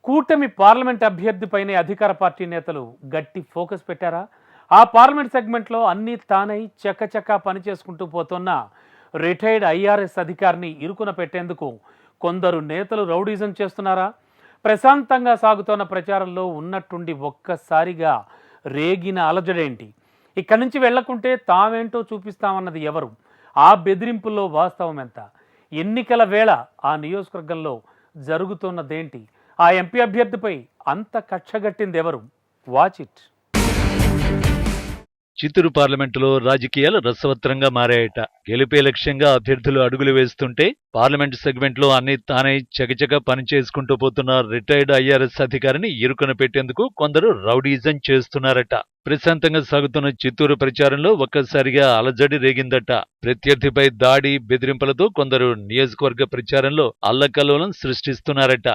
కూటమి పార్లమెంట్ అభ్యర్థిపైనే అధికార పార్టీ నేతలు గట్టి ఫోకస్ పెట్టారా? ఆ పార్లమెంట్ సెగ్మెంట్లో అన్నీ తానై చకచకా పనిచేసుకుంటూ పోతున్న రిటైర్డ్ ఐఆర్ఎస్ అధికారిని ఇరుకున పెట్టేందుకు కొందరు నేతలు రౌడీజం చేస్తున్నారా? ప్రశాంతంగా సాగుతున్న ప్రచారంలో ఉన్నట్టుండి ఒక్కసారిగా రేగిన అలజడేంటి? ఇక్కడి నుంచి వెళ్లకుంటే తామేంటో చూపిస్తామన్నది ఎవరు? ఆ బెదిరింపుల్లో వాస్తవం ఎంత? ఎన్నికల వేళ ఆ నియోజకవర్గంలో జరుగుతున్నదేంటి? ఆ ఎంపీ అభ్యర్థిపై అంత కక్షగట్టింది ఎవరు? Watch it. చిత్తూరు పార్లమెంటులో రాజకీయాలు రసవత్రంగా మారాయట. గెలిపే లక్ష్యంగా అభ్యర్థులు అడుగులు వేస్తుంటే పార్లమెంటు సెగ్మెంట్లో అన్ని తానే చకచక పనిచేసుకుంటూ పోతున్న రిటైర్డ్ ఐఆర్ఎస్ అధికారిని ఇరుకున పెట్టేందుకు కొందరు రౌడీజం చేస్తున్నారట. ప్రశాంతంగా సాగుతున్న చిత్తూరు ప్రచారంలో ఒక్కసారిగా అలజడి రేగిందట. ప్రత్యర్థిపై దాడి, బెదిరింపులతో కొందరు నియోజకవర్గ ప్రచారంలో అల్లకల్లోలం సృష్టిస్తున్నారట.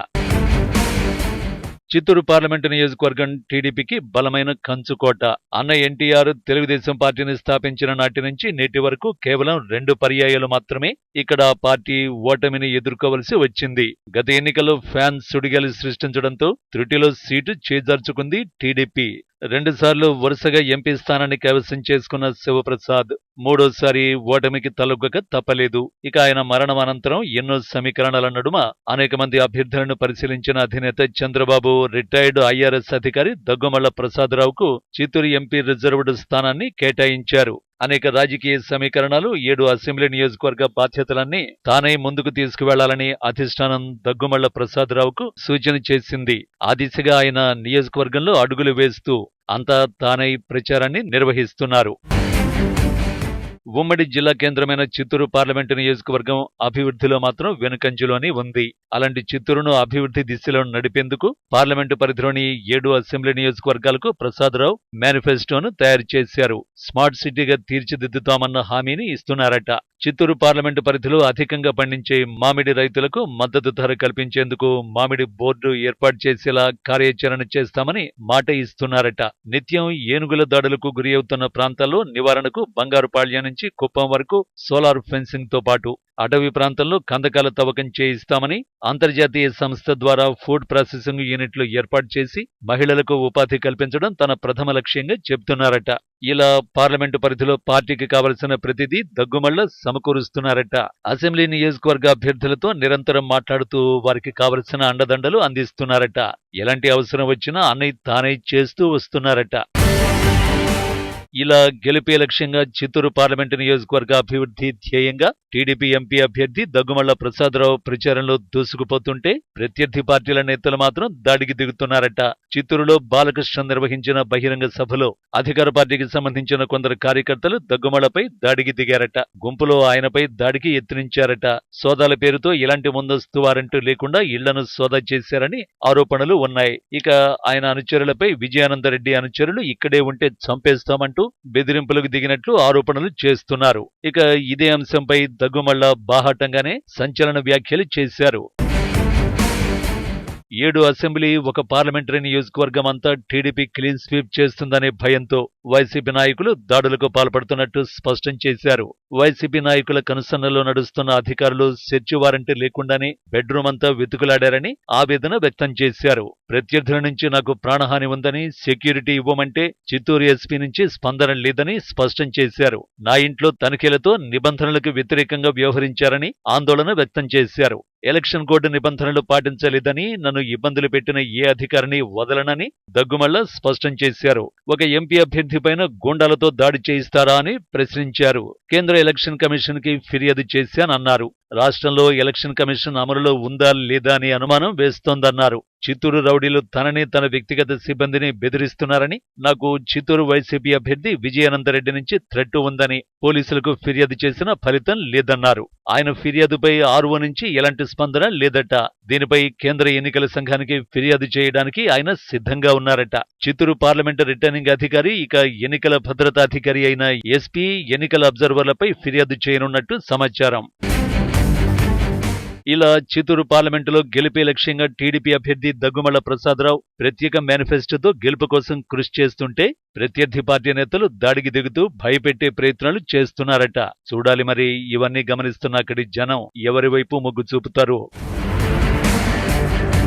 చిత్తూరు పార్లమెంటు నియోజకవర్గం టీడీపీకి బలమైన కంచుకోట. అన్న ఎన్టీఆర్ తెలుగుదేశం పార్టీని స్థాపించిన నాటి నుంచి నేటి వరకు కేవలం 2 పర్యాయాలు మాత్రమే ఇక్కడ ఆ పార్టీ ఓటమిని ఎదుర్కోవలసి వచ్చింది. గత ఎన్నికల్లో ఫ్యాన్స్ సుడిగాలి సృష్టించడంతో త్రుటిలో సీటు చేజార్చుకుంది టీడీపీ. 2 సార్లు వరుసగా ఎంపీ స్థానాన్ని కైవసం చేసుకున్న శివప్రసాద్ మూడోసారి ఓటమికి తలొగ్గక తప్పలేదు. ఇక ఆయన మరణం అనంతరం ఎన్నో సమీకరణల నడుమ అనేక మంది అభ్యర్థులను పరిశీలించిన అధినేత చంద్రబాబు రిటైర్డ్ ఐఆర్ఎస్ అధికారి దగ్గుమళ్ల ప్రసాదరావుకు చిత్తూరు ఎంపీ రిజర్వ్డ్ స్థానాన్ని కేటాయించారు. అనేక రాజకీయ సమీకరణాలు, 7 అసెంబ్లీ నియోజకవర్గ బాధ్యతలన్నీ తానే ముందుకు తీసుకువెళ్లాలని అధిష్టానం దగ్గుమళ్ల ప్రసాదరావుకు సూచన చేసింది. ఆ దిశగా ఆయన నియోజకవర్గంలో అడుగులు వేస్తూ అంతా తానై ప్రచారాన్ని నిర్వహిస్తున్నారు. ఉమ్మడి జిల్లా కేంద్రమైన చిత్తూరు పార్లమెంటు నియోజకవర్గం అభివృద్ధిలో మాత్రం వెనుకంజలోని ఉంది. అలాంటి చిత్తూరును అభివృద్ధి దిశలో నడిపేందుకు పార్లమెంటు పరిధిలోని 7 అసెంబ్లీ నియోజకవర్గాలకు ప్రసాదరావు మేనిఫెస్టోను తయారు చేశారు. స్మార్ట్ సిటీగా తీర్చిదిద్దుతామన్న హామీని ఇస్తున్నారట. చిత్తూరు పార్లమెంటు పరిధిలో అధికంగా పండించే మామిడి రైతులకు మద్దతు ధర కల్పించేందుకు మామిడి బోర్డు ఏర్పాటు చేసేలా కార్యాచరణ చేస్తామని మాట ఇస్తున్నారట. నిత్యం ఏనుగుల దాడులకు గురి అవుతున్న ప్రాంతాల్లో నివారణకు బంగారుపాళ్యం నుంచి కుప్పం వరకు సోలార్ ఫెన్సింగ్ తో పాటు అటవీ ప్రాంతంలో కందకాల తవ్వకం చేయిస్తామని అంతర్జాతీయ సంస్థ ద్వారా ఫుడ్ ప్రాసెసింగ్ యూనిట్లు ఏర్పాటు చేసి మహిళలకు ఉపాధి కల్పించడం తన ప్రథమ లక్ష్యంగా చెబుతున్నారట. ఇలా పార్లమెంటు పరిధిలో పార్టీకి కావలసిన ప్రతిదీ దగ్గుమళ్ల సమకూరుస్తున్నారట. అసెంబ్లీ నియోజకవర్గ అభ్యర్థులతో నిరంతరం మాట్లాడుతూ వారికి కావలసిన అండదండలు అందిస్తున్నారట. ఎలాంటి అవసరం వచ్చినా అన్నయ్య తానే చేస్తూ వస్తున్నారట. ఇలా గెలిపే లక్ష్యంగా చిత్తూరు పార్లమెంటు నియోజకవర్గ అభివృద్ధి ధ్యేయంగా టీడీపీ ఎంపీ అభ్యర్థి దగ్గుమళ్ల ప్రసాదరావు ప్రచారంలో దూసుకుపోతుంటే ప్రత్యర్థి పార్టీల నేతలు మాత్రం దాడికి దిగుతున్నారట. చిత్తూరులో బాలకృష్ణ నిర్వహించిన బహిరంగ సభలో అధికార పార్టీకి సంబంధించిన కొందరు కార్యకర్తలు దగ్గుమళ్లపై దాడికి దిగారట. గుంపులో ఆయనపై దాడికి యత్నించారట. సోదాల పేరుతో ఎలాంటి ముందస్తు వారెంటు లేకుండా ఇళ్లను సోదా చేశారని ఆరోపణలు ఉన్నాయి. ఇక ఆయన అనుచరులపై విజయానందరెడ్డి అనుచరులు ఇక్కడే ఉంటే చంపేస్తామంటూ బెదిరింపులకు దిగినట్లు ఆరోపణలు చేస్తున్నారు. ఇక ఇదే అంశంపై దగ్గుమళ్ల బాహాటంగానే సంచలన వ్యాఖ్యలు చేశారు. 7 అసెంబ్లీ, 1 పార్లమెంటరీ నియోజకవర్గం అంతా టీడీపీ క్లీన్ స్వీప్ చేస్తుందనే భయంతో వైసీపీ నాయకులు దాడులకు పాల్పడుతున్నట్టు స్పష్టం చేశారు. వైసీపీ నాయకుల కనుసన్నలో నడుస్తున్న అధికారులు సెర్చ్ వారెంట్ లేకుండానే బెడ్రూమ్ అంతా వెతుకులాడారని ఆవేదన వ్యక్తం చేశారు. ప్రత్యర్థుల నుంచి నాకు ప్రాణహాని ఉందని, సెక్యూరిటీ ఇవ్వమంటే చిత్తూరు ఎస్పీ నుంచి స్పందన లేదని స్పష్టం చేశారు. నా ఇంట్లో తనిఖీలతో నిబంధనలకు వ్యతిరేకంగా వ్యవహరించారని ఆందోళన వ్యక్తం చేశారు. ఎలక్షన్ కోడ్ నిబంధనలు పాటించలేదని, నన్ను ఇబ్బందులు పెట్టిన ఏ అధికారిని వదలనని దగ్గుమళ్ల స్పష్టం చేశారు. ఒక ఎంపీ అభ్యర్థిపైన గూండాలతో దాడి చేయిస్తారా అని ప్రశ్నించారు. కేంద్ర ఎలక్షన్ కమిషన్ కి ఫిర్యాదు చేశానన్నారు. రాష్ట్రంలో ఎలక్షన్ కమిషన్ అమలులో ఉందా లేదా అని అనుమానం వేస్తోందన్నారు. చిత్తూరు రౌడీలు తనని, తన వ్యక్తిగత సిబ్బందిని బెదిరిస్తున్నారని, నాకు చిత్తూరు వైసీపీ అభ్యర్థి విజయానందరెడ్డి నుంచి థ్రెట్ ఉందని పోలీసులకు ఫిర్యాదు చేసిన ఫలితం లేదన్నారు. ఆయన ఫిర్యాదుపై ఆర్ఓ నుంచి ఎలాంటి స్పందన లేదట. దీనిపై కేంద్ర ఎన్నికల సంఘానికి ఫిర్యాదు చేయడానికి ఆయన సిద్ధంగా ఉన్నారట. చిత్తూరు పార్లమెంటు రిటర్నింగ్ అధికారి, ఇక ఎన్నికల భద్రతాధికారి అయిన ఎస్పీ, ఎన్నికల అబ్జర్వర్లపై ఫిర్యాదు చేయనున్నట్టు సమాచారం. ఇలా చిత్తూరు పార్లమెంటులో గెలిపే లక్ష్యంగా టీడీపీ అభ్యర్థి దగ్గుమళ్ల ప్రసాదరావు ప్రత్యేక మేనిఫెస్టోతో గెలుపు కోసం కృషి చేస్తుంటే ప్రత్యర్థి పార్టీ నేతలు దాడికి దిగుతూ భయపెట్టే ప్రయత్నాలు చేస్తున్నారట. చూడాలి మరి ఇవన్నీ గమనిస్తున్న అక్కడి జనం ఎవరి వైపు మొగ్గు చూపుతారు.